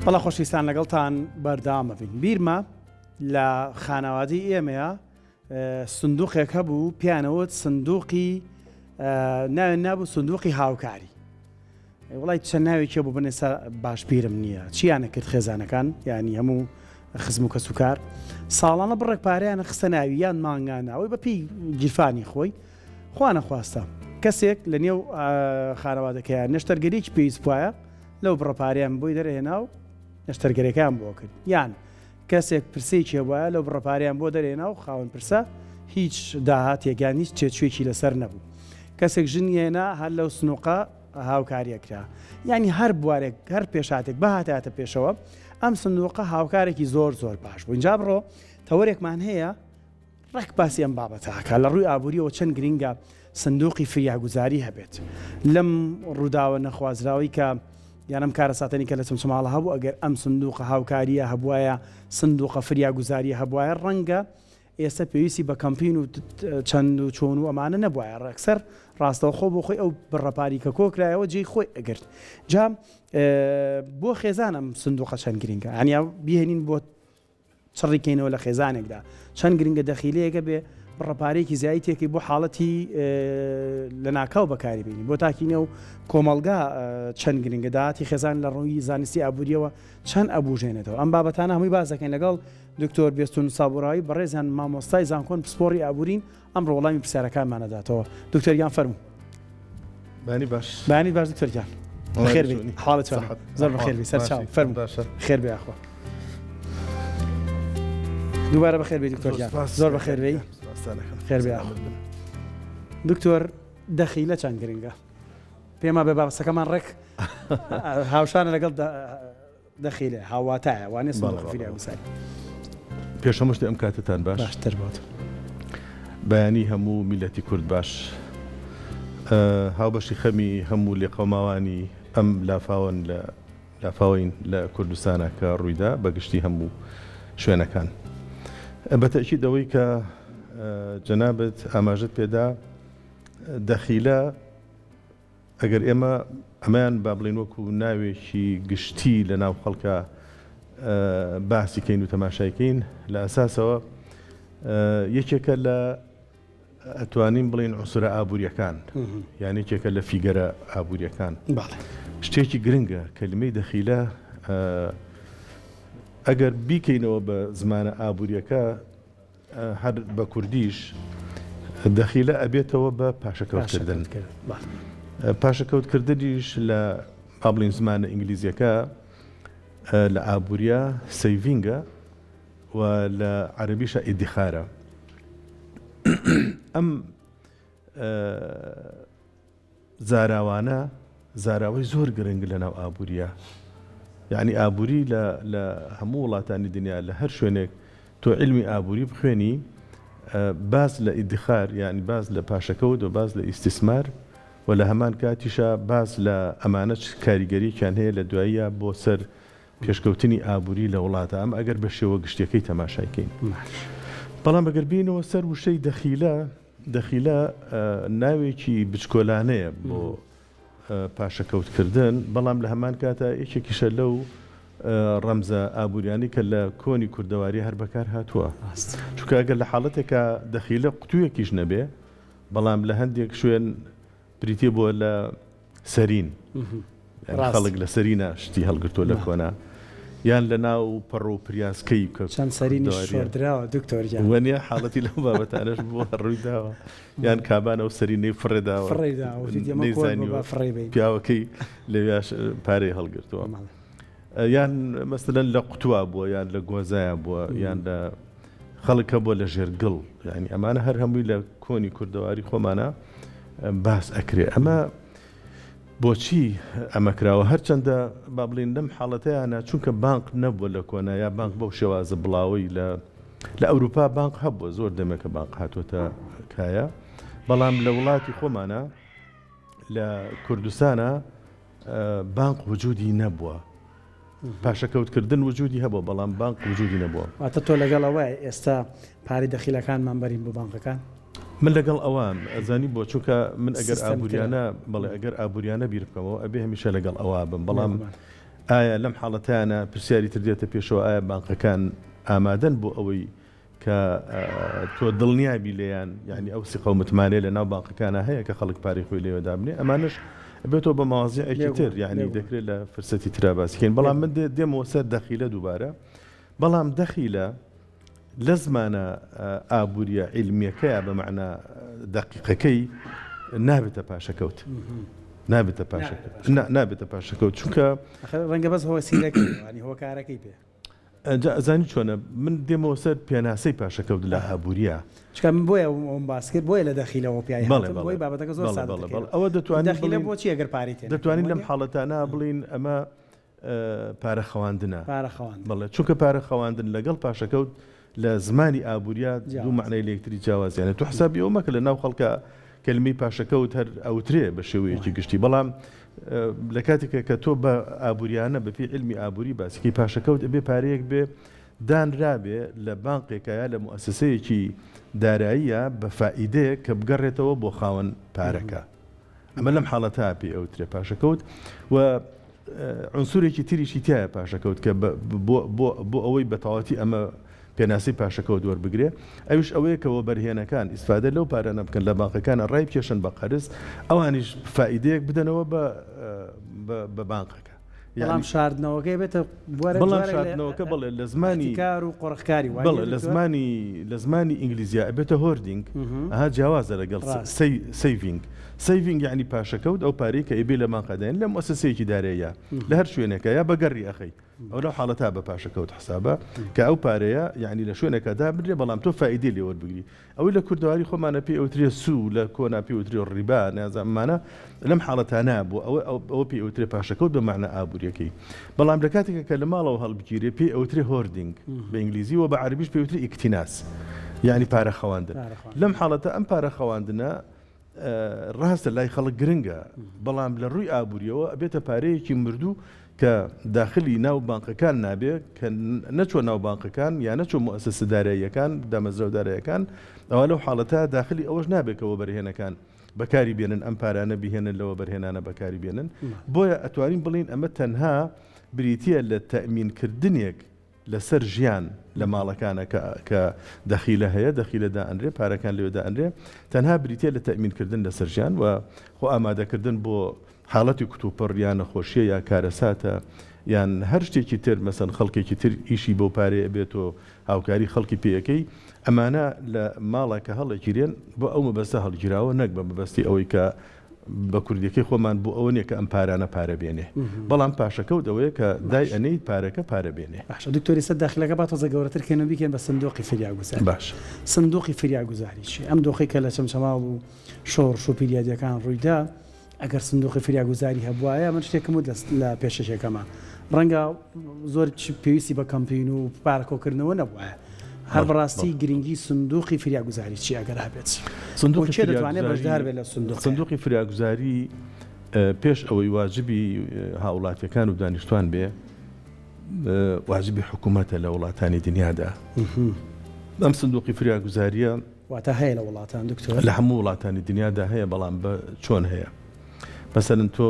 بەڵا خۆشویستان لەگەڵتان بەردەوامە بین. بیرمە لە خانەوادی ئێمەیە سندوقێک هەبوو پیانەوت سندوقی نابوو سندوقی هاوکاری. وڵی چەند ناوێکیە بوو بنێسە باش بیرم نییە چیانە کرد خێزانەکان ینی هەموو خزم و کەسوکار ساڵانە بڕێک پارەیانە خستە ناوی یان مانگاناوەی بەپی گیرفانی خۆی خوانە خواستە کەسێک لە نێو خانەوادەکەیان نەشتەرگەریکی پێویست وایە لەو بڕەپاریان بۆی دەرهێنا و نەشتەرگەرەکان بۆ کرد یان کەسێک پرسێکی وایە لەو بڕەپاریان بۆ دەرێنا و خاوەن پرسە هیچ داهاتێکیان هیچ چێچوێکی لەسەر نەبوو کەسێک ژنی هێنا هەر لەو سنووقە هاوکاریەکرا ینی هەر بوارێک هەر پێشاتێک بەهاتاتە پێشەوە ئەم سندوقە هاوکارێکی زۆر زۆر باش بوو اینجا بڕۆ تەوەرێکمان هەیە ڕێک باسی ئەم بابەتاکە لە ڕووی ئابووریەوە چەند گرینگە سندوقی فریاگوزاری هەبێت لەم ڕووداوە نەخوازراوی کە یانم کارە ساتنی کە لە چمچماڵە هەبوو ئەگەر ئەم سندوقە هاوکاریە هەبوایە سندوقە فریاگوزاری هەبوایە ڕەنگە ئێستا پێویستی بە کەمپین و چەند و چۆن و ئەمانە نەبوایە ڕێکسەر ڕاستەوە خۆ بۆ خۆی ئەو بڕەپاری کە کۆکرایەوە جێی خۆی ئەگرت جا بۆ خێزانم سندوقە چەند گرینگە هەنیا بهێنین بۆ چڕیکەینەوە لە خێزانێکدا چەند گرینگە دەخیلەیەکە بێ بڕەپارێکی زیایتێکی بۆ حاڵەتی لە ناکاو بەکاری بینی بۆ تاکینە و کۆمەلگا چەند گرنگە داهاتی خێزان لە ڕووی زانستی ئابوووریەوە چەند ئەبوژێنێتەوە ئەم بابەتانە هەمووی باز دەکەین لەگەڵ دکتۆر بێستون سابوورایی بەڕێزیان مامۆستای زانکۆن پسپۆڕی ئابوورین ئەمڕۆ وەڵامی پرسیارەکانمانەداتەوە دکتۆریان فەرموو بانی باش دکتۆریان خێر بێ حاڵت زۆر بەخێر بێ سەر چاو فەرموو خێر بێ ئاخوا دووبارە بەخێر بێ دکتۆریان زۆر بەخێر بێ خێر بێ دکتۆر دەخیلە چەند گرنگە پێما بێ بابەسەکەمان ڕێک هاوشانە لەگەڵ دەخیلێ هاواتایە وانێ سندوقی پێشەمە شتێ ئەم کاتتان باشتر بۆت بەیانی هەموو میلەتی کورد باش هاوبەشی خەمی هەموو لێقەماوانی ئەم لافاوین لە کوردستانە کە ڕوویدا بەگشتی هەموو شوێنەکان بەتەکید ئەوەی کە جەنابەت ئاماژت پێدا دەخیلە ئەگەر ئێمە ئەمەیان با بڵێن وەکو ناوێکی گشتی لە ناو خەڵکە باسیکەین و تەماشایکەین لە ئەساسەوە یەکێکە لە ئەتوانین بڵێن عوسرە ئابوووریەکان یان یەکێکە لە فیگەرە ئابوووریەکان شتێکی گرنگە کەلیمەی دەخیلە ئەگەر بیکەینەوە بە زمانە ئابوووریەکە هەر بە کوردیش دەخیلە ئەبێتەوە بە پاشەکەوتکردن پاشەکەوتکردنیش لە بڵین زمانە ئینگلیزیەکە لە ئابوووریە سەیڤینگە و لە عەرەبیشە ئیدخارە ئەم زاراوانە زاراوەی زۆر گرنگ لە ناو ئابوووریە یعنی ئابووری لە هەموو وڵاتانی دنیا لە هەر شوێنێک تۆ علمی ئابووری بخوێنی باز لە ئیدخار یعنی باز لە پاشەکەوت و باز لە ئیستیسمار و لە هەمان کاتیشە باز لە ئەمانە کاریگەرییان هەیە لە دواییە بۆ سەر پێشکەوتنی ئابووری لە وڵاتە ئەم ئەگەر بە شێوە گشتەکەی تەماشایکەین بەڵام ئەگەر بینەوە سەر وشەی دەخیلە ناوێکی بچکۆلانەیە بۆ پاشەکەوتکردن بەڵام لە هەمان کاتە یەکێکیشە لەو ڕەمزە ئابوووریانی کە لە کۆنی کوردەواری هەر بەکار هاتووە چونکە ئەگەر لە حاڵەتێکە دەخیلە قوتوویەکیش نەبێ بەڵام لە هەندێک شوێن بریتێ بۆ لە سەرین خەڵک لە سەرینە شتی هەڵگرتۆ لە کۆنا یان لە ناو پەڕ و پریاسکەی کە چەند سەرینی شۆردراوە دکتۆریان وەنیە حاڵەتی لەو بابەتانەش بۆ ڕوویداوە یان کابانە و سەرینەی فڕێداوە پیاوەکەی لەویاش پارەی هەڵگرتووە یان مەسەلەن لە قوتووە بووە یان لە گۆزایە بووە یان لە خەڵکە بۆ لە ژێرگڵ یعنی ئەمانە هەر هەمووی لە کۆنی کوردەواری خۆمانە باس ئەکرێ ئەمە بۆچی ئەمەکراوە هەرچەندە با بڵین لەم حاڵەتەیانە چونکە بانک نەبووە لە کۆنا یا بانک بەو شێوازە بڵاوی لە ئەوروپا بانک هەبووە زۆر دەمێکە بانک هاتوۆتە کایە بەڵام لە وڵاتی خۆمانە لە کوردستانە بانک وجودی نەبووە پاشەکەوتکردن وجودی هەبووە بەڵام بانک وجودی نەبووە واتە تۆ لەگەڵەوەی ئێستا پارەی دەخیلەکانمان بەرین بۆ بانکەکان من لەگەڵ ئەوان ئەزانی بۆ چونکە من ئەگەر ئابووریانە بەڵێ ئەگەر ئابووریانە بیر بکەمەوە ئەبێ هەمیشە لەگەڵ ئەوە بم بەڵام ئایا لەم حاڵەتیانە پرسیاری تر دێتە پێشەوە ئایا بانقەکان ئامادەن بۆ ئەوەی کە تۆ دڵنیابی لێیان یعنی ئەو سیقە و متمانەیە لە ناو بانقەکانە هەیە کە خەڵک پارەی خۆی لێوە دابنێ ئەمانش بێتەوە بە ماوەزیعێکی تر یعنی دەکرێت لە فرسەتی ترا باسیکەین بەڵام من دێمەوە سەر دەخیلە دووبارە بەڵام دەخیلە لە زمانە ئابوووریە عیلمیەکەیە بە معنە دەقیقەکەی نابێتە پاشەکەوت نابێتە پاشەکەوت نابێتە پاشەکەوت چونکە ڕەنگە بەس هۆسیلەکەی ینی هۆکارەکەی پێ ئەزانی چۆنە من دێمەوە سەر پێناسەی پاشەکەوت لە ئابوووریە چکە من بۆیە ئەوم باسکرد بۆیە لە دەخیلەوە پیاوی بۆی بابەتەکە زۆر سادە ئەوە دەتوانین بۆچی ئەگەر پارەی تێ دەتوانین لەم حاڵەتانە بڵین ئەمە پارە خەواندنە بەڵێ چونکە پارە خەواندن لەگەڵ پاشەکەوت لە زمانی ئابووریا دوو معنای لە یەکتری جیاوازیانە تو حسابی ئەو مەکە لە ناو خەڵکە کەلمەی پاشەکەوت هەر ئەوترێ بە شێوەیەکی گشتی بەڵام لە کاتێکە کە تۆ بە ئابووریانە بەپی علمی ئابووری باسیکەی پاشەکەوت ئەبێ پارەیەک بێ دانرابێ لە بانقێکایە لە موسسەیەکی داراییە بە فائیدەیە کە بگەڕێتەوە بۆ خاوەن پارەکە ئەمە لەم حاڵەتە پێ ئەوترێ پاشەکەوت و عنسورێکی تریشی تایە پاشەکەوت کە بۆ ئەوەی بەتەواتی ئەمە پێناسی پاشەکەوت وەربگرێ ئەوش ئەوەیە کەەوە بەرهێنەکان ئیسفادە لەو پارانە بکەن لە بانقەکانە ڕای بکێشن بە قەرز ئەوانیش فائیدەیەک بدەنەوە بە بانقەکە بەڵام شاردنەوەکەی بێتە بەڵام شاردنەوەکە بڵێ لە زمانی کار و قۆڕخکاری بڵێ لە زمانی ئینگلیزیە ئەبێتە هۆردینگ ئەها جیاوازە لەگەڵ سەیڤینگ یعنی پاشەکەوت ئەو پارەی کە ئێبێ لە مانقەدەین لە مؤسسەیەکی دارەیە لە هەر شوێنێکە یا بەگەڕی ئەخەی ئەو لەو حاڵەتا بە پاشەکەوت حسابە کە ئەو پارەیە یعنی لە شوێنەکەدا بدرێ بەڵام تۆ فائیدەی لێ وەربگری ئەوەی لە کوردەواری خۆمانە پێی ئەوترێ سوو لە کۆنا پێی ئەوترێ ڕیبا نازانمانە لەم حاڵەتانە بوو ئەوە پێی ئەوترێ پاشەکەوت بە معنە ئابوووریەکەی بەڵام لە کاتێکە کە لە ماڵەوە هەڵبگیرێ پێی ئەوترێ هۆردینگ بە ئینگلیزی و بە عەربیش پێی ئەوترێ ئیکتیناس یعنی پارە خەواندن لەم حاڵەتە ئەم پارە خەواندنە ڕاستە لای خەڵک گرنگە بەڵام لە ڕووی ئابوووریەوە ئەبێتە پارەیەکی مردوو کە داخلی ناو بانقەکان نابێت کە نەچوە ناو بانقەکان یا نەچوە مؤسسە داراییەکان دامەزرا داراییەکان ئەوە لەو حاڵەتە داخلی ئەوەش نابێتەوە بەرهێنەکان بەکاری بێنن ئەم پارانە بهێنن لەوە بەرهێنانە بەکاری بێنن بۆیە ئەتوانین بڵین ئەمە تەنها بریتە لە تەمینکردنێک لەسەر ژیان لە ماڵەکانە کە دەخیلە هەیە دەخیلەدا ئەنرێ پارەکان لێوەدا ئەنرێ تەنها بریتە لە تەمینکردن لەسەر ژیان و خۆ ئامادەکردن بۆ حاڵەتی کتوپڕ یان نەخۆشیە یا کارەساتە یان هەر شتێکی تر مەسەن خەڵکێکی تر ئیشی بۆ پارەیە بێتەوە هاوکاری خەڵکی پێیەکەی ئەمانە لە ماڵێکە هەڵەگیرێن بۆ ئەو مەبەستە هەڵگیراوە نەک بە مەبەستی ئەوەی کە بە کوردیەکەی خۆمان بۆ ئەوە نیە کە ئەم پارانە پارە بێنێ بەڵام پاشەکەوت ئەوەیە کە دای ئەنەی پارەکە پارە بێنێ باش دکتۆری سەر داخلەکە با تۆزە گەورەتر کێنە بیکەن بە سندوقی فریاگوزاری باش سندوقی فریاگوزاری چی ئەم دۆخی کە لە چەمچەما و شۆڕش و پیریادیەکان ڕوویدا ئەگەر سندوقی فریاگوزاری هەبوایە من شتێکم و لە پێشەشێکەمە ڕەنگە زۆر پێویستی بە کەمپین و پارەکۆکردنەوە نەبووە هەر بەڕاستی گرنگی سندوقی فریاگوزاری چی ئەگەر هەبێت سندوقی دەتوانێت بەشدار بێت لە سندوقی فریاگوزاری پێش ئەوەی واجبی هاوڵاتیەکان و دانیشتوان بێ واجبی حکوومەتە لە وڵاتانی دنیادا ئەم سندوقی فریاگوزاریە واتە هەیە لە وڵاتان دکتۆر لە هەموو وڵاتانی دنیادا هەیە بەڵام بە چۆن هەیە مەسەلەن تۆ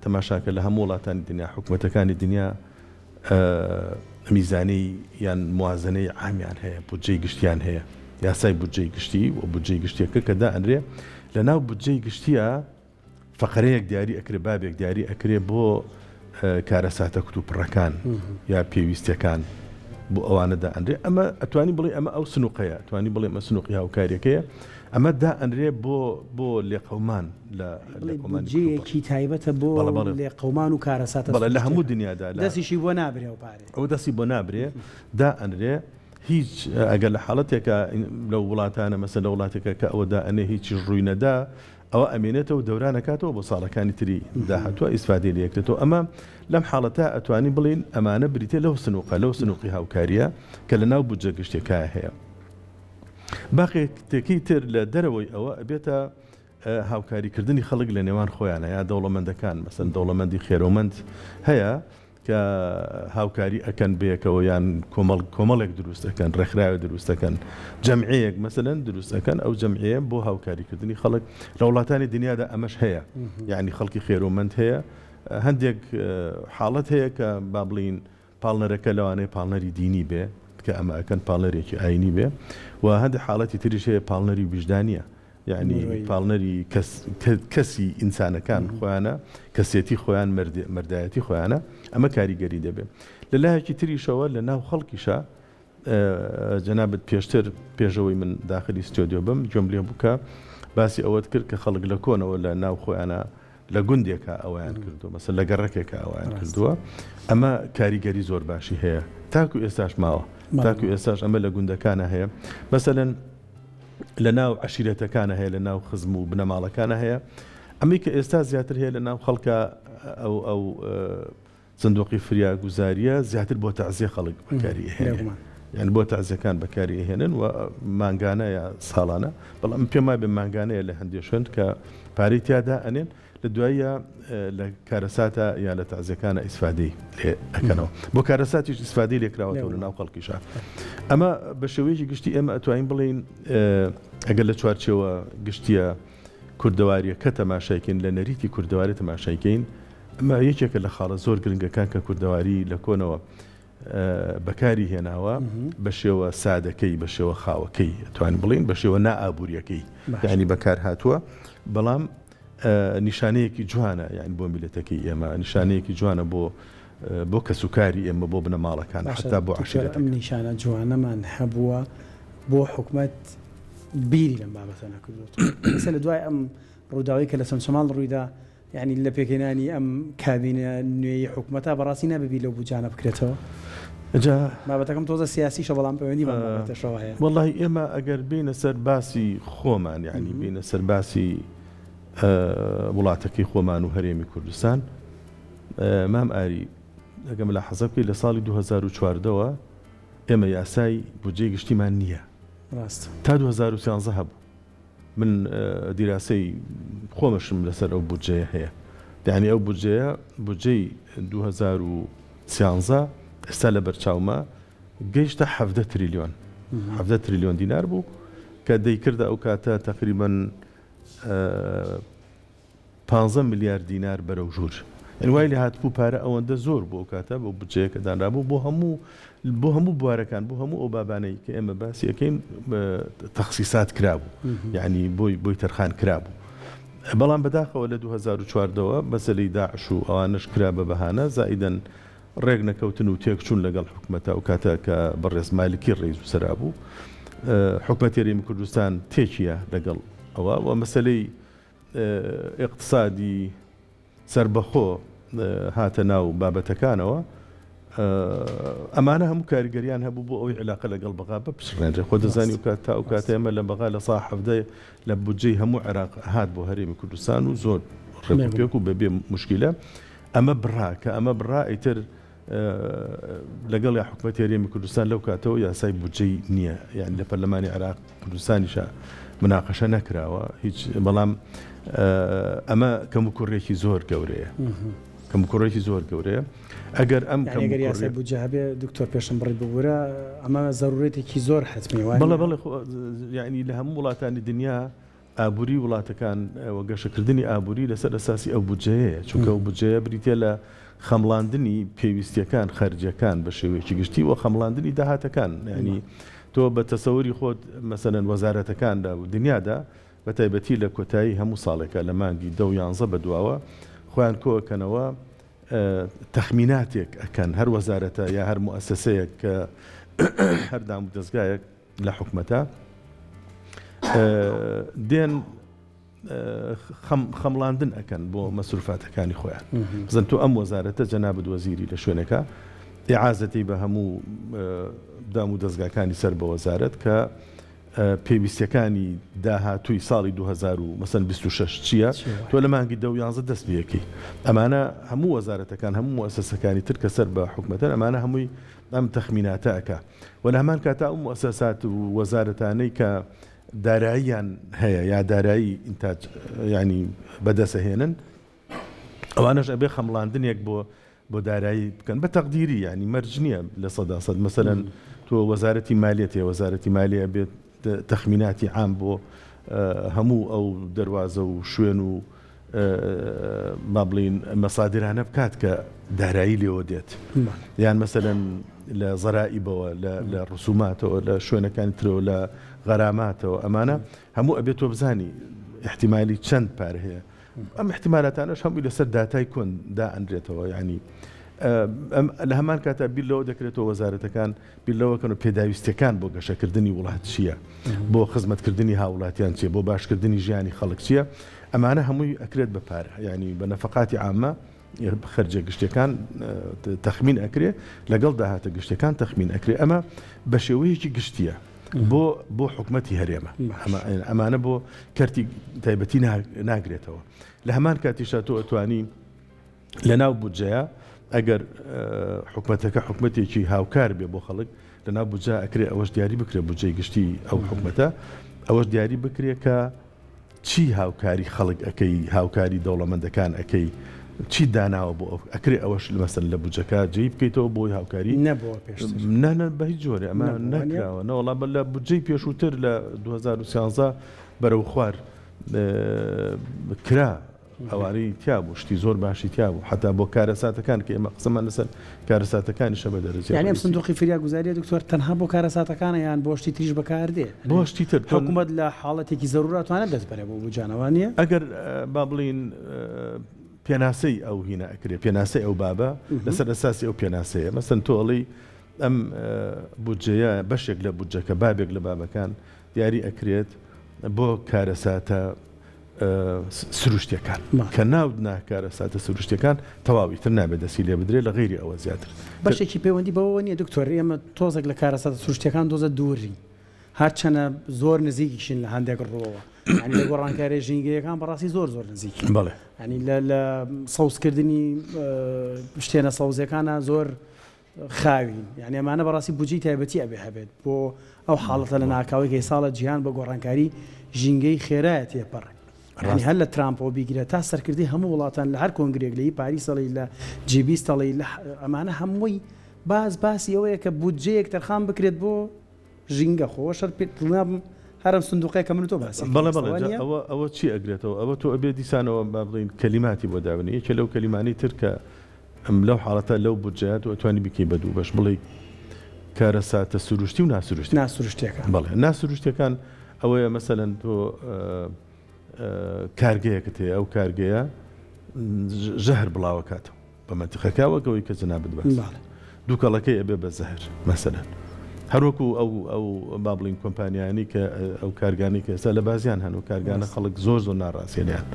تەماشاکە لە هەموو وڵاتانی دنیا حکوومەتەکانی دنیا میزانەی یان موازنەی عامیان هەیە بودجەی گشتیان هەیە یاسای بودجەی گشتی و بودجەی گشتیەکە کە دائەنرێ لە ناو بودجەی گشتیە فەقەرەیەک دیاری ئەکرێ بابێک دیاری ئەکرێ بۆ کارەساتە کتوپڕەکان یا پێویستیەکان بۆ ئەوانەدا ئەنرێ ئەمە ئەتوانی بڵێ ئەمە ئەو سنووقەیە توانی بڵێ ئەمە سنووقی هاوکاریەکەیە ئەمە دائەنرێ بۆ لێقەومان لە بودجەیەکی تایبەتە بۆ لێقەومان و کارەساتە بەڵێ لە هەموو دنیادا دەستیشی بۆ نابرێ و پارێ ئەو دەستی بۆ نابرێ دائەنرێ هیچ ئەگەر لە حاڵەتێکە لە وڵاتانە مەسەن لە وڵاتێکە کە ئەوەدا ئەنێ هیچی ڕووی نەدا ئەوە ئەمێنێتەوە دەورانەکاتەوە بۆ ساڵەکانی تری داهاتوە ئیسفادەی لەکرێتەوە ئەمە لەم حاڵەتە ئەتوانی بڵین ئەمانە بریتێ لەو سنووقی هاوکاریە کە لە ناو بودجە گشتێکایە هەیە باقیێکی تر لە دەرەوەی ئەوە ئەبێتە هاوکاریکردنی خەڵک لە نێوان خۆیانە یا دەوڵەمەندەکان مەسەن دەوڵەمەندی خێرۆمەند هەیە کە هاوکاری ئەکەن بەیەکەوە یان کۆمەڵێک دروست دەکەن ڕێکخراوی دروست دەکەن جەمعەیەک مەسەلەن دروست دەکەن ئەو جەمعەیە بۆ هاوکاریکردنی خەڵک لە وڵاتانی دنیادا ئەمەش هەیە یعنی خەڵکی خێرۆمەند هەیە هەندێک حاڵەت هەیە کە با بڵین پاڵنەرەکە لەوانەیە پاڵنەری دینی بێ کە ئەمە ئەکەن پاڵنەرێکی ئاینی بێ و هەندێک حاڵەتی تریش هەیە پاڵنەری وجدانیە یعنی پاڵنەری کەسی ئینسانەکان خۆیانە کەسێتی خۆیان مردایەتی خۆیانە ئەمە کاریگەری دەبێت لە لایەکی تریشەوە لە ناو خەڵکیشە جەنابەت پێشتر پێشەوەی من داخلی ستۆدیۆ بم گوێم لێ بووکە باسی ئەوەت کرد کە خەڵک لە کۆنەوە لە ناو خۆیانە لە گوندێکە ئەویان کردووە مەسەن لە گەڕەکێکە ئەویان کردووە ئەمە کاریگەری زۆر باشی هەیە تاکو ئێستاش ماوە تاکو ئێستاش ئەمە لە گوندەکانە هەیە مەسەلەن لە ناو عشیرەتەکانە هەیە لە ناو خزم و بنەماڵەکانە هەیە ئەمی کە ئێستا زیاتر هەیە لە ناو خەڵکە ئەو سندوقی فریا گوزاریە زیاتر بۆ تەعزیە خەڵک بەکاری هێنێ یعنی بۆ تەعزیەکان بەکاری هێنن و مانگانە یا ساڵانە بەڵام پێم وایە بێ مانگانەیە لە هەندێک شوێن کە پارەی تیادا ئەنێن لە دوایە لە کارەساتە یا لە تەعزیەکانە ئیسفادەی لێ ئەکەنەوە بۆ کارەساتیش ئیسفادەی لێکراوەتەوە لە ناو خەڵکیشە ئەمە بە شێوەیەکی گشتی ئێمە ئەتوانین بڵین ئەگەر لە چوارچێوە گشتیە کوردەواریە کە تەماشایکەین لە نەریتی کوردەواری تەماشایکەین ئەمە یەکێکە لە خاڵە زۆر گرنگەکان کە کوردەواری لە کۆنەوە بەکاری هێناوە بە شێوە سادەکەی بە شێوە خاوەکەی توانین بڵین بە شێوە نائابووریەکەی یعنی بەکار هاتووە بەڵام نیشانەیەکی جوانە یعنی بۆ میلەتەکەی ئێمە نیشانەیەکی جوانە بۆ کەسوکاری ئێمە بۆ بنەماڵەکان حتا بۆ عشیرەت ئەم نیشانە جوانەمان هەبووە بۆ حکومەت بیری لەم بابەتە نەکردووە لەسەر لە دوای ئەم ڕووداوی کە لە سەمسەماڵ ڕوویدا یعنی لە پێکهێنانی ئەم کابینە نوێی حکومەتە بەڕاستی نەببی لەو بوجانە بکرێتەوە بابەتەکەم تۆزە سیاسیشە بەڵام پەیوەندیمان بابەتەشەوە هەیە وەڵاهی ئێمە ئەگەر بینە سەر باسی خۆمان یعنی بینە سەر باسی وڵاتەکەی خۆمان و هەرێمی کوردستان مام ئاری ئەگەم لە حەزە بکەی لە ساڵی 2014ەوە ئێمە یاسای بودجەی گشتیمان نییە تا 2013 هەبوو من دیراسەی خۆمەشم لەسەر ئەو بودجەیە هەیە یعنی ئەو بودجەی 2013 ئێستا لە بەرچاومە گەیشتە 17 تریلیۆن دینار بوو کە دەیکردە ئەو کاتە تقریباً 15 میلیارد دینار بەرەو ژوور یعنی وای لە هاتبوو پارە ئەوەندە زۆر بۆ ئەو کاتە بۆ بودجەیە کە دانرابوو بۆ هەموو بوارەکان بۆ هەموو ئەو بابانەی کە ئێمە باسی ئەەکەین تەخسیسات کرابوو یعنی بۆی تەرخان کرابوو بەڵام بەداخەوە لە 2014ەوە مەسەلەی داعش و ئەوانش کرا بە بەهانە زائیدەن ڕێک نەکەوتن و تێکچوون لەگەڵ حکومەتە و کاتە کە بەڕێز مالکی ڕێز و سەرا بوو حکومەتی هەرێمی کوردستان تێکیە لەگەڵ ئەوە و مەسەلەی اقتصادی سربەخۆ هاتە ناو بابەتەکانەوە ئەمانە هەموو کاریگەریان هەبوو بۆ ئەوەی علاقە لەگەڵ بەغا بپشڕێنرێ خۆ دەزانی و تا ئەو کاتە ئێمە لە بەغا لە ساڵ 17 لە بودجەی هەموو عێراق هات بۆ هەرێمی کوردستان و زۆر ڕێکوپێک و بەبێ موشکیلە ئەمە بڕا کە ئەمە بڕا ئیتر لەگەڵ یا حکومەتی هەرێمی کوردستان لەو کاتەوە یاسای بودجەی نییە یعنی لە پەرلەمانی عێراق کوردستانیشە مناقەشە نەکراوە هیچ بەڵام ئەمە کەموکوڕێکی زۆر گەورەیە کەموکوڕێکی زۆر گەورەیە ئەگەر ئەم یاسای بودجە هەبێ دکتۆر پێشم بڕی ببوورە ئەمە زەرورەتێکی زۆر حتمی وایە بەڵێ یعنی لە هەموو وڵاتانی دنیا ئابووری وڵاتەکان وە گەشەکردنی ئابووری لەسەر ئەساسی ئەو بودجەیە چونکە ئەو بودجەیە بریتە لە خەمڵاندنی پێویستیەکان خەرجەکان بە شێوەیەکی گشتی و خەمڵاندنی داهاتەکان یعنی تۆ بە تەسەوری خۆت مەسەلەن وەزارەتەکاندا و دنیادا بە تایبەتی لە کۆتایی هەموو ساڵێکە لە مانگی 10 بە دواوە خۆیان کۆکەنەوە تەخمیناتێک ئەکەن هەر وەزارەتە یا هەر موسسەیەک کە هەردام و دەستگایەک لە حکومەتە دێن خەمڵاندن ئەکەن بۆ مەسروفاتەکانی خۆیان بزن تۆ ئەم وەزارەتە جەنابەت وەزیری لە شوێنەکە ئیعازەتی بە هەموو دام و دەستگاکانی سەر بە وەزارەت کە پێویستیەکانی داهاتووی ساڵی 2026 چییە تۆ لە مانگی 10 دەست بەکەی ئەمانە هەموو وەزارەتەکان هەموو مؤسسەکانی تر کە سەر بە حکومەتەن ئەمانە هەمووی ئەم تەخمیناتە ئەکا و لە هەمان کاتا ئەو مؤسسات و وەزارەتانەی کە داراییان هەیە یا دارایی ئینتاج ینی بەدەسەهێنن ئەوانەش ئەبێ خەمڵاندنێک بۆ دارایی بکەن بە تەقدیری ینی مەرج نییە لە 100% مەسەلەن تۆ وەزارەتی مالیەتێ وەزارەتی مالیە بێت تەخمیناتی عام بۆ هەموو ئەو دەواازە و شوێن و ما بڵین مەسادرانە بکات کە دارایی لێوە دێت یان مەسەلەن لە زەرائیبەوە لە ڕسوماتەوە لە شوێنەکانی ترەوە لە غەراماتەوە ئەمانە هەموو ئەبێت تۆ بزانی احتیمالی چەند پار هەیە ئەم احتیمالاتانەش هەمووی لەسەر داتای کۆن دائەنرێتەوە یعنی لە هەمان کاتە بیر لەوە دەکرێتەوە وەزارەتەکان بیر لەوەکەن و پێداویستەکان بۆ گەشەکردنی وڵات چییە بۆ خزمەتکردنی هاوڵاتیان چیە بۆ باشکردنی ژیانی خەڵک چییە ئەمانە هەمووی ئەکرێت بە پارە ینی بە نەفەقاتی عامە خەرجە گشتەکان تەخمین ئەکرێ لەگەڵ داهاتە گشتەکان تەخمین ئەکرێ ئەمە بە شێوەیەکی گشتیە بۆ حکومەتی هەرێمە ئەمانە بۆ کەرتی تایبەتی ناگرێتەوە لە هەمان کاتیشا تۆ ئەتوانی لە ناو بودجەیە ئەگەر حکومەتەکە حکومەتێکی هاوکار بێ بۆ خەڵک لە ناو بودجە ئەکرێ ئەوەش دیاری بکرێ بودجەی گشتی ئەو حکومەتە ئەوەش دیاری بکرێ کە چی هاوکاری خەڵک ئەەکەی هاوکاری دەوڵەمەندەکان ئەەکەی چی داناوە بۆ ئەکرێ ئەوەش مەسەن لە بودجەکە جێی بکەیتەوە بۆی هاوکاری نەبووە پێشتر نە بە هیچ جۆرە ئەمە نەکراوە نەوەڵا بە لە بودجەی پێشووتر لە 2013 بەرەو خوار کرا ئەوارەی تیا بوو شتی زۆر باشی تیا بوو حتا بۆ کارەساتەکان کە ئێمە قسەمان لەسەر کارەساتەکانی شەبە دەرەجێ یعنی ئەم سندوقی فریاگوزاریە دکتۆر تەنها بۆ کارەساتەکانە یان بۆ شتی تریش بەکاردێ بۆ شتی تر حکوومەت لە حاڵەتێکی زەروراتوانە دەست بەرێ بۆ بجانەوانیە ئەگەر با بڵین پێناسەی ئەو هینە ئەکرێ پێناسەی ئەو بابە لەسەر ئەساسی ئەو پێناسەیە مەسەن تۆڵی ئەم بودجەیە بەشێک لە بودجەکە بابێک لە بابەکان دیاری ئەکرێت بۆ کارەساتە سروشتیەکان کە ناودنا کارەساتە سروشتیەکان تەواوی تر نابێت دەسی لێ بدرێت لە غیری ئەوە زیاتر بەشێکی پەیوەندی بەوە نیە دکتۆر ئێمە تۆزێک لە کارەساتە سروشتیەکان دۆزە دووری هەرچەنە زۆر نزیکیشین لە هەندێک ڕۆوە ینی لە گۆڕانکاری ژینگەیەکان بەڕاستی زۆر نزیکی بەڵێ ینی لە سەوزکردنی شتێنە سەوزەکانە زۆر خاوین یعنی ئەمانە بەڕاستی بودجەی تایبەتی ئەبێ هەبێت بۆ ئەو حاڵەتە لە ناکاوی ساڵە جیهان بە گۆڕانکاری ژینگەی خێرایە تێپەڕ ینی هەر لە ترامپەوە بیگرێت تا سەرکردی هەموو وڵاتان لە هەر کۆنگرێک لەی پاریسەڵی لە جیبیستەڵی ئەمانە هەمووی باسی ئەوەیە کە بودجەیەک تەرخان بکرێت بۆ ژینگە خۆ شەر پێڵام هەرم سندوقەیە کە من تۆ باسی بەڵێ ئەوە چی ئەگرێتەوە ئەوە تۆ ئەبێ دیسانەوە با بڵین کەلیماتی بۆ داونی یەکێ لەو کەلیمانی تر کە لەو حاڵەتە لەو بودجەیە تۆ ئەتوانی بکەی بە دوو بەش بڵێ کارەساتە سروشتی و ناسروشتیەکان بەڵێ ناسروشتیەکان ئەوەیە مەسەلەن تۆ کارگەیەکت هەیە ئەو کارگەیە ژەهر بڵاوە کاتەوە بە مەنتیقەکەوەکەوەی کە جەنابەت باس دووکەڵەکەی ئەبێ بە زەهر مەسەلەن هەروەکو ئەو با بڵین کۆمپانیانی کە ئەو کارگانی کە ئێستا لە بازیان هەن و کارگانە خەڵک زۆر ناڕاستێنیان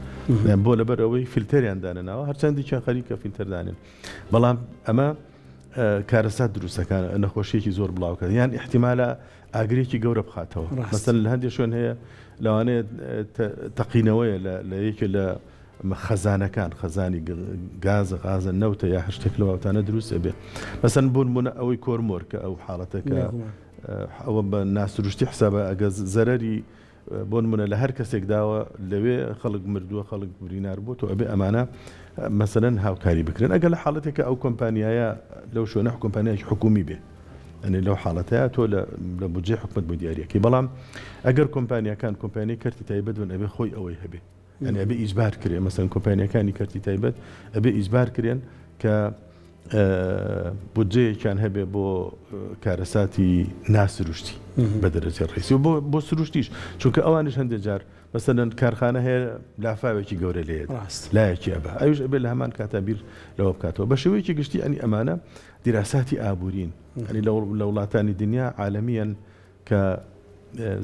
بۆ لەبەر ئەوەی فیلتەریان دانەناوە هەرچەندی چەند خەریکە فیلتەردانێن بەڵام ئەمە کارەسات دروستەکان نەخۆشیەکی زۆر بڵاوکە یان احتیمالە ئاگرێکی گەورە بخاتەوە مەسەن لە هەندێک شوێن هەیە لەوانەیە تەقینەوەیە لە یەکێ لە خەزانەکان خەزانی گازە غازە نەوتە یا هەر شتێک لەواتانە دروست ئەبێ مەسەن بوون ئەوەی کۆرمۆر کە ئەو حاڵەتەکە ئەوە بە ناسروشتی حسابە ئەگە زەرەری بۆ نمونە لە هەر کەسێک داوە لەوێ خەڵک مردووە خەڵک برینار بوو تۆ ئەبێ ئەمانە مەسەلەن هاوکاری بکرێن ئەگەر لە حاڵەتێکە ئەو کۆمپانیایە لەو شوێنە کۆمپانیایەکی حکومی بێ ئەنی لەو حاڵەتەیە تۆ لە بودجەی حکومەت بۆ دیاریەکەی بەڵام ئەگەر کۆمپانیەکان کۆمپانیای کەرتی تایبەت بن ئەبێ خۆی ئەوەی هەبێ ئەنی ئەبێ ئیجبار کرێ مەسەن کۆمپانیەکانی کەرتی تایبەت ئەبێ ئیجبار کرێن کە بودجەیەکیان هەبێ بۆ کارەساتی ناسروشتی بە دەرەجە ڕێسی و بۆ سروشتیش چونکە ئەوانش هەندێک جار مەسەلەن کارخانە هەیە لافاوێکی گەورە لێت لایەکی ئەبە ئەوش ئەبێ لە هەمان کاتا بیر لەوە بکاتەوە بە شێوەیەکی گشتی ئەنی ئەمانە دیراساتی ئابوورین ئەنی لە وڵاتانی دنیا عالەمیان کە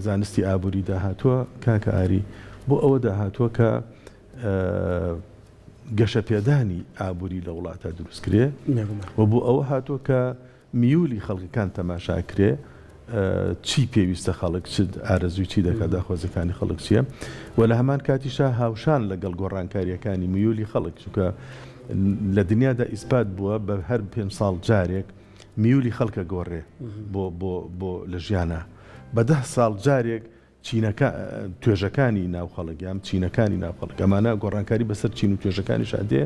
زانستی ئابووری داهاتووە کاکە ئاری بۆ ئەوە داهاتووە کە گەشە پێدانی ئابووری لە وڵاتە دروستکرێ و بۆ ئەوە هاتووە کە میولی خەڵکەکان تەماشاکرێ چی پێویستە خەڵک چ ئارەزوی چی دەکات داخوازەکانی خەڵک چییە و لە هەمان کاتیشا هاوشان لەگەڵ گۆڕانکاریەکانی میولی خەڵک چونکە لە دنیادا ئیسپات بووە بە هەر 5 ساڵ جارێک میولی خەڵکە گۆڕێ بۆ لە ژیانە بە 10 ساڵ جارێک توێژەکانی ناو خەڵک یام چینەکانی ناو خەڵک ئەمانە گۆڕانکاری بەسەر چین و توێژەکانی شادێ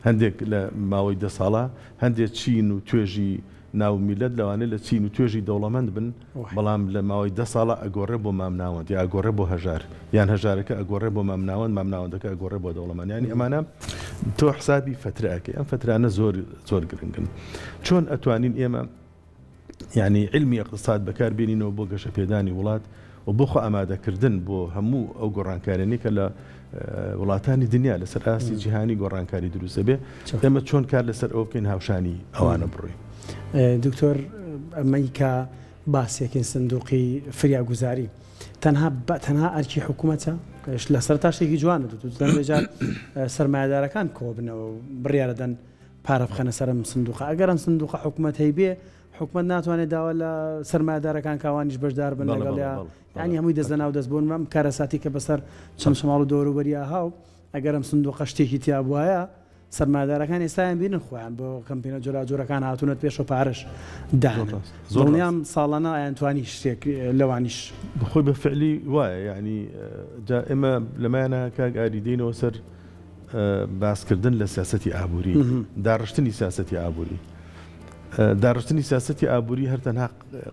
هەندێک لە ماوەی 10 ساڵە هەندێک چین و توێژی ناو میلەت لەوانەیە لە چین و توێژی دەوڵەمەند بن بەڵام لە ماوەی 10 ساڵە ئەگۆڕێ بۆ مامناوەند یا ئەگۆڕێ بۆ هەژار یان هەژارەکە ئەگۆڕێ بۆ مامناوەندەکە ئەگۆڕێ بۆ دەوڵەمەند ینی ئەمانە تۆ حسابی فترەکەی ئەم فترانە زۆر گرنگن چۆن ئەتوانین ئێمە یعنی علمی اقتصاد بەکاربێنینەوە بۆ گەشە پێدانی وڵات و بۆ خۆ ئامادەکردن بۆ هەموو ئەو گۆڕانکارێنی کە لە وڵاتانی دنیا لەسەر ئاستی جیهانی گۆڕانکاری دروستە بێ ئێمە چۆن کار لەسەر ئەو بکەین هاوشانی ئەوانە بڕۆین. دکتۆر ئەمەی کە باسیەکەین سندوقی فریاگوزاری تەنها ئەرکی حکوومەتە لەسەر تاشتێکی جوانە دوجار سەرمایه‌دارەکان کۆبنەوە بڕیارەدەن پارە بخەنە سەرم سندوقە ئەگەر ئەم سندوقە حکوومەت هەی بێ حکوومەت ناتوانێت داوا لە سەرمایه‌دارەکان کاوانیش بەشدار بن لەگەڵیا ینی هەمووی دەستدەنا و دەستبوون مەم کارەساتی کە بەسەر چەند شەماڵ و دەوروبەری هاو ئەگەر ئەم سندوقە شتێکی تیا بووایە سەرمایه‌دارەکان ئێستایان بینن خۆیان بۆ کەمپینە جۆراجۆرەکان هاتوونەت پێش و پارەش دان دڵنیام ساڵانە ئایانتوانی شتێک لەوانیش بخۆی بە فعلی وایە یعنی جا ئێمە لەمایانە کاک ئاریدەینەوە سەر باسکردن لە سیاسەتی ئابووری داڕشتنی سیاسەتی ئابووری داڕشتنی سیاسەتی ئابووری هەر تەنها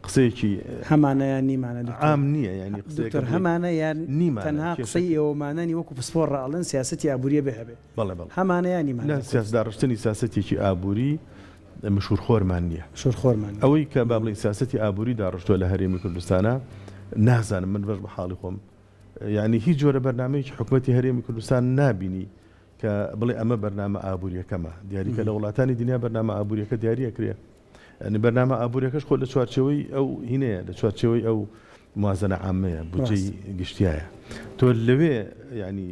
قسەیەکی هەمانەیان نیمانە عام نییە ینی دکتۆر هەمانە یان نیمە تەنها قسەی ئێوەمانەنی وەکو پسپۆڕ ڕاڵن سیاسەتی ئابووریە بهەبێ هەمانەیان نیمانە داڕشتنی سیاسەتێکی ئابووری مشهورخۆرمان نییە شورخۆرمان ئەوەی کە با بڵین سیاسەتی ئابووری داڕشتووە لە هەرێمی کوردستانە نازانم من بەش بە حاڵی خۆم یعنی هیچ جۆرە بەرنامەیەکی حکوومەتی هەرێمی کوردستان نابینی کە بڵێ ئەمە بەرنامە ئابووریەکەمە دیاریکە لە وڵاتانی دنیا بەرنامە ئابووریەکە دیاریەکرێ ئەنی بەرنامە ئابووریەکەش خۆ لە چوارچەوەی ئەو هینەیە لە چوارچەوەی ئەو موازنە عامەیە بودجەی گشتیایە تۆ لەوێ ینی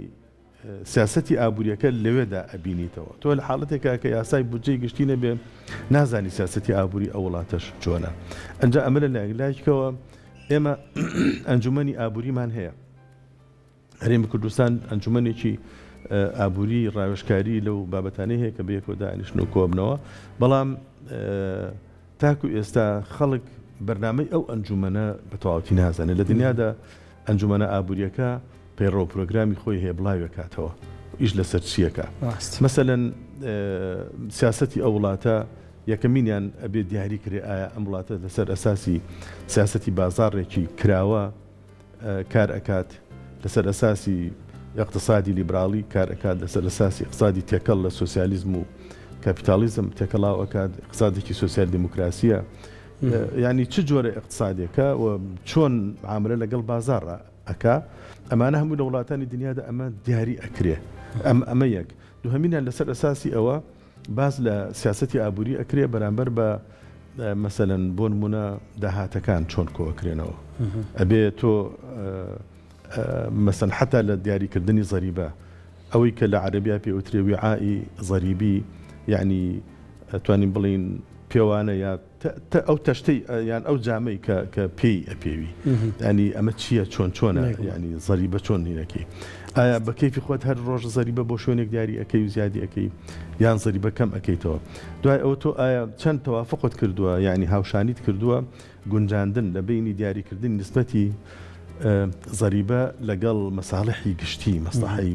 سیاسەتی ئابووریەکە لەوێدا ئەبینیتەوە تۆ لە حاڵەتێکە کە یاسای بودجەی گشتی نەبێ نازانی سیاسەتی ئابووری ئەو وڵاتەش چۆنە ئەنجا ئەمە لە لایەکەوە ئێمە ئەنجومەنی ئابووریمان هەیە هەرێمی کوردستان ئەنجومەنێکی ئابووری ڕاوێژکاری لەو بابەتانەی هەیە کە بەیەکەوە دانیشتن و کۆبنەوە بەڵام تاکو ئێستا خەڵک بەرنامەی ئەو ئەنجومەنە بە تەواوەتی نازانێت لە دنیادا ئەنجومەنە ئابووریەکە پەیڕۆ پرۆگرامی خۆی هەیە بڵاوێکاتەوە ئیش لەسەر چیەکە مەسەلەن سیاسەتی ئەو وڵاتە یەکەمینیان ئەبێ دیاری کرێ ئایا ئەم وڵاتە لەسەر ئەساسی سیاسەتی بازاڕێکی کراوە کار ئەکات لەسەر ئەساسی اقتصادی لیبرالی کار ئەکات لەسەر ئەساسی اقتصادی تێکەڵ لە سۆسیالیزم و کاپیتالیزم تێکەڵاو ئەکات اقتصادێکی سۆسیال دموکراسیە ینی چ جۆرە اقتصادێکە و چۆن عاملە لەگەڵ بازاڕە ئەکا ئەمانە هەموو لە وڵاتانی دنیادا ئەمە دیاری ئەکرێ ئەمە یەک دووهەمینیان لەسەر ئەساسی ئەوە باز لە سیاسەتی ئابووری ئەکرێ بەرامبەر بە مەسەلەن بۆ نمونە داهاتەکان چۆن کۆکرێنەوە ئەبێ تۆ مەسەن حتا لە دیاریکردنی زەریبە ئەوەی کە لە عەرەبیا پێوترێ وعائی زەریبی یعنی توانین بڵین پێوانە یا ئەو تەشتەی یان ئەو جامەی کە پێی ئەپێوی ینی ئەمە چییە چۆنە ینی زەریبە چۆن نینەکەی ئایا بە کەیفی خۆت هەر ڕۆژ زەریبە بۆ شوێنێک دیاری ئەەکەی و زیادی ئەەکەی یان زەریبە کەم ئەەکەیتەوە دوای ئەوە تۆ ئایا چەند تەوافقت کردووە ینی هاوشانیت کردووە گونجاندن لە بینی دیاریکردنی نسبەتی زەریبە لەگەڵ مەساڵحی گشتی مەسلحەی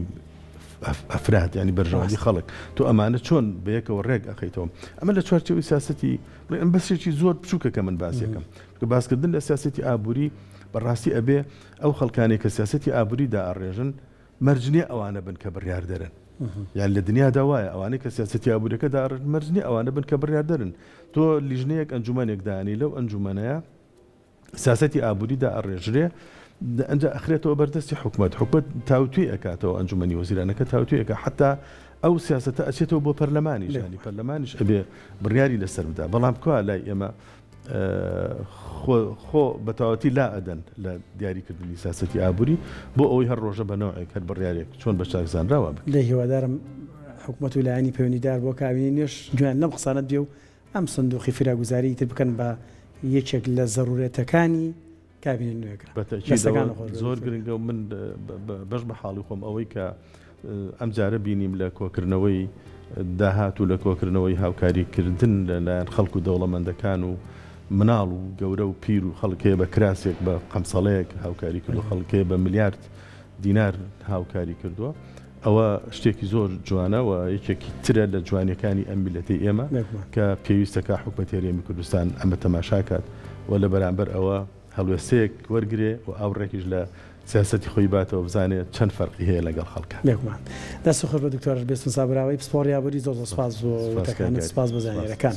ئەفراد ینی بەرژەوەندی خەڵک تۆ ئەمانە چۆن بەیەکەوە ڕێک ئەخەیتەوە ئەمە لە چوارچێوەی سیاسەتی ئەم بەسێکی زۆر بچووکە کە من باسیەکەم کە باسکردن لە سیاسەتی ئابووری بەڕاستی ئەبێ ئەو خەڵکانێک کە سیاسەتی ئابووریدا ئاڕێژن مەرجنیە ئەوانە بن کە بڕیار دەرن یان لە دنیادا وایە ئەوانەی کە سیاسەتی ئابووریەکەدا ئاڕێژن مەرجنی ئەوانە بن کە بڕیار دەرن تۆ لیژنەیەک ئەنجومەنێک دانی لەو ئەنجومەنەیە سیاسەتی ئابووریدا ئاڕێژرێ ئەنجا ئەخرێتەوە بەردەستی حکومەت تاوتوی ئەکاتەوە ئەنجومەنی وەزیرانەکە تاوتوی ئەکە حتا ئەو سیاسەتە ئەچێتەوە بۆ پەرلەمانیش ینی پەرلەمانیش ئەبێ بڕیاری لەسەر بدا بەڵام کوا لای ئێمە خۆ بەتەواوەتی لا ئەدەن لە دیاریکردنی سیاسەتی ئابووری بۆ ئەوەی هەر ڕۆژە بە نەوەیەک هەر بڕیارێک چۆن بە چاکزانراوە بکە لە هیوادارم حکومەت ویلایەنی پەیوەندیدار بۆ کابینی نوێش گوێیان لەم قسانت بێ و ئەم سندوقی فراگوزاری تر بکەن بە یەکێک لە زەرورەتەکانی کابینی نوێگرا زۆر گرنگە و من بەش بە حاڵی خۆم ئەوەی کە ئەم جارە بینیم لە کۆکردنەوەی داهات و لە کۆکردنەوەی هاوکاریکردن لەلایەن خەڵک و دەوڵەمەندەکان و مناڵ و گەورە و پیر و خەڵکەیە بە کراسێک بە قەمسەڵەیەک هاوکاری کرد و خەڵکەیە بە ملیارد دینار هاوکاری کردووە ئەوە شتێکی زۆر جوانە و یەکێکی ترە لە جوانیەکانی ئەم میلەتەی ئێمە کە پێویستەکە حکوومەتی هەرێمی کوردستان ئەمە تەماشاکات و لە بەرامبەر ئەوە هەڵوێستەیەک وەرگێ و ئاوڕێکیش لە سیاسەتی خۆی باتەوە بزانێت چەند فەرقی هەیە لەگەڵ خەڵکە. دەست خۆش بە دکتۆر بێستون سابراوی پسپۆڕ یابووری زۆر سپاس بۆ سپاس بۆ زانیاریەکان.